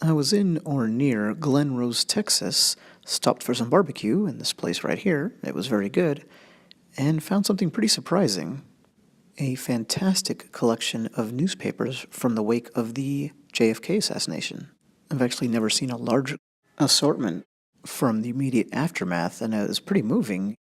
I was in or near Glen Rose, Texas, stopped for some barbecue in this place right here. It was very good, and found something pretty surprising. A fantastic collection of newspapers from the wake of the JFK assassination. I've actually never seen a large assortment from the immediate aftermath, and it was pretty moving.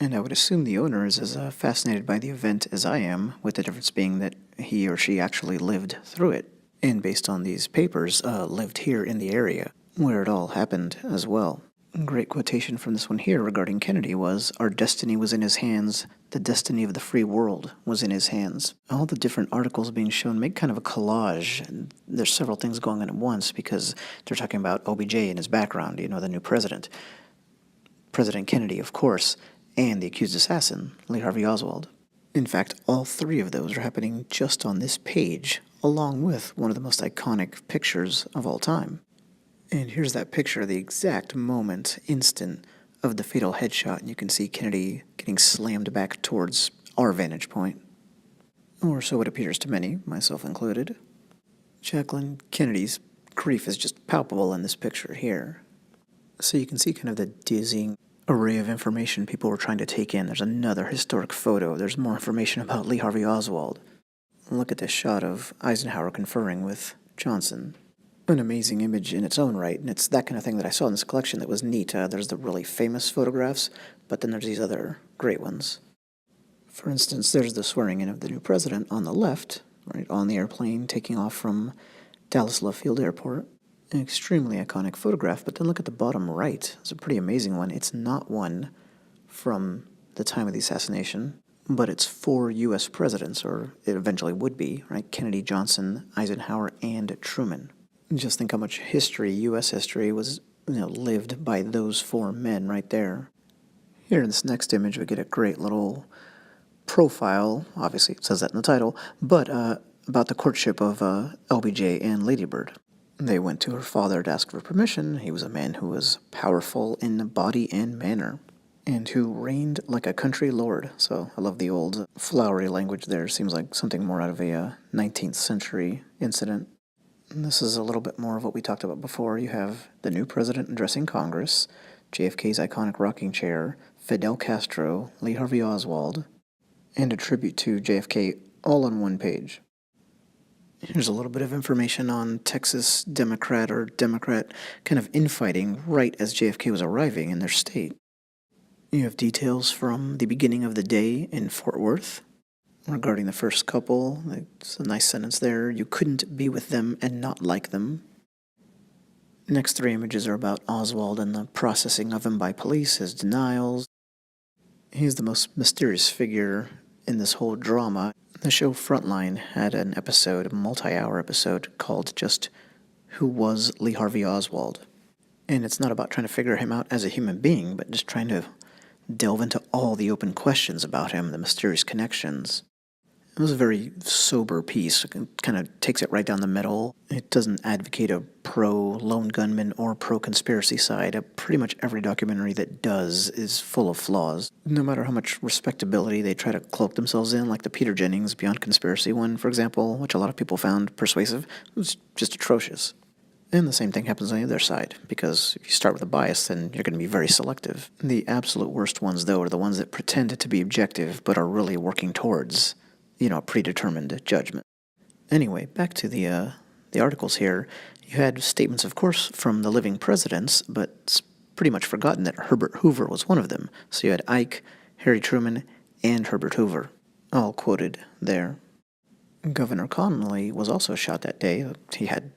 And I would assume the owner is as fascinated by the event as I am, with the difference being that he or she actually lived through it, and based on these papers, lived here in the area, where it all happened as well. A great quotation from this one here regarding Kennedy was, "Our destiny was in his hands, the destiny of the free world was in his hands." All the different articles being shown make kind of a collage, and there's several things going on at once because they're talking about OBJ and his background, the new president. President Kennedy, of course, and the accused assassin, Lee Harvey Oswald. In fact, all three of those are happening just on this page, along with one of the most iconic pictures of all time. And here's that picture, the exact instant of the fatal headshot, and you can see Kennedy getting slammed back towards our vantage point. Or so it appears to many, myself included. Jacqueline Kennedy's grief is just palpable in this picture here. So you can see kind of the dizzying array of information people were trying to take in. There's another historic photo. There's more information about Lee Harvey Oswald. Look at this shot of Eisenhower conferring with Johnson. An amazing image in its own right, and it's that kind of thing that I saw in this collection that was neat. There's the really famous photographs, but then there's these other great ones. For instance, there's the swearing in of the new president on the left, right on the airplane taking off from Dallas Love Field Airport. An extremely iconic photograph, but then look at the bottom right. It's a pretty amazing one. It's not one from the time of the assassination, but it's 4 U.S. presidents, or it eventually would be, right? Kennedy, Johnson, Eisenhower, and Truman. Just think how much history, U.S. history, was lived by those 4 men right there. Here in this next image, we get a great little profile. Obviously, it says that in the title, but about the courtship of LBJ and Lady Bird. They went to her father to ask for permission. He was a man who was powerful in body and manner, and who reigned like a country lord. So I love the old flowery language there. Seems like something more out of a 19th century incident. And this is a little bit more of what we talked about before. You have the new president addressing Congress, JFK's iconic rocking chair, Fidel Castro, Lee Harvey Oswald, and a tribute to JFK all on one page. Here's a little bit of information on Texas Democrat kind of infighting right as JFK was arriving in their state. You have details from the beginning of the day in Fort Worth regarding the first couple. It's a nice sentence there. You couldn't be with them and not like them. Next 3 images are about Oswald and the processing of him by police, his denials. He's the most mysterious figure in this whole drama. The show Frontline had an episode, a multi-hour episode, called just Who Was Lee Harvey Oswald? And it's not about trying to figure him out as a human being, but just trying to delve into all the open questions about him, the mysterious connections. It was a very sober piece. It kind of takes it right down the middle. It doesn't advocate a pro-lone gunman or pro-conspiracy side. Pretty much every documentary that does is full of flaws. No matter how much respectability they try to cloak themselves in, like the Peter Jennings Beyond Conspiracy one, for example, which a lot of people found persuasive, it was just atrocious. And the same thing happens on the other side, because if you start with a bias, then you're going to be very selective. The absolute worst ones, though, are the ones that pretend to be objective but are really working towards a predetermined judgment. Anyway, back to the articles here. You had statements, of course, from the living presidents, but it's pretty much forgotten that Herbert Hoover was one of them. So you had Ike, Harry Truman, and Herbert Hoover, all quoted there. Governor Connolly was also shot that day. He had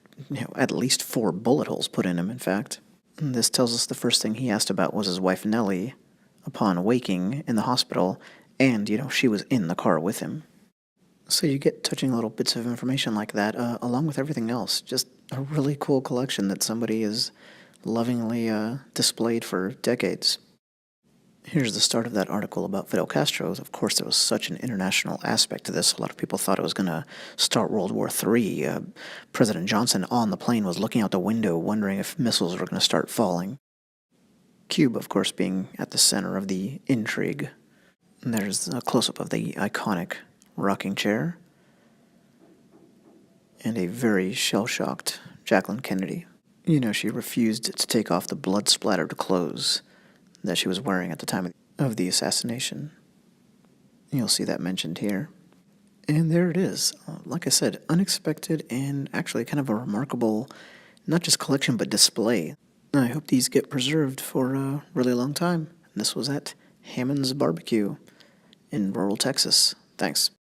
at least 4 bullet holes put in him, in fact. And this tells us the first thing he asked about was his wife Nellie upon waking in the hospital, and, she was in the car with him. So you get touching little bits of information like that, along with everything else. Just a really cool collection that somebody has lovingly displayed for decades. Here's the start of that article about Fidel Castro. Of course, there was such an international aspect to this. A lot of people thought it was going to start World War III. President Johnson on the plane was looking out the window, wondering if missiles were going to start falling. Cuba, of course, being at the center of the intrigue. And there's a close-up of the iconic rocking chair, and a very shell-shocked Jacqueline Kennedy. You know, she refused to take off the blood-splattered clothes that she was wearing at the time of the assassination. You'll see that mentioned here. And there it is. Like I said, unexpected and actually kind of a remarkable, not just collection, but display. I hope these get preserved for a really long time. And this was at Hammond's Barbecue in rural Texas. Thanks.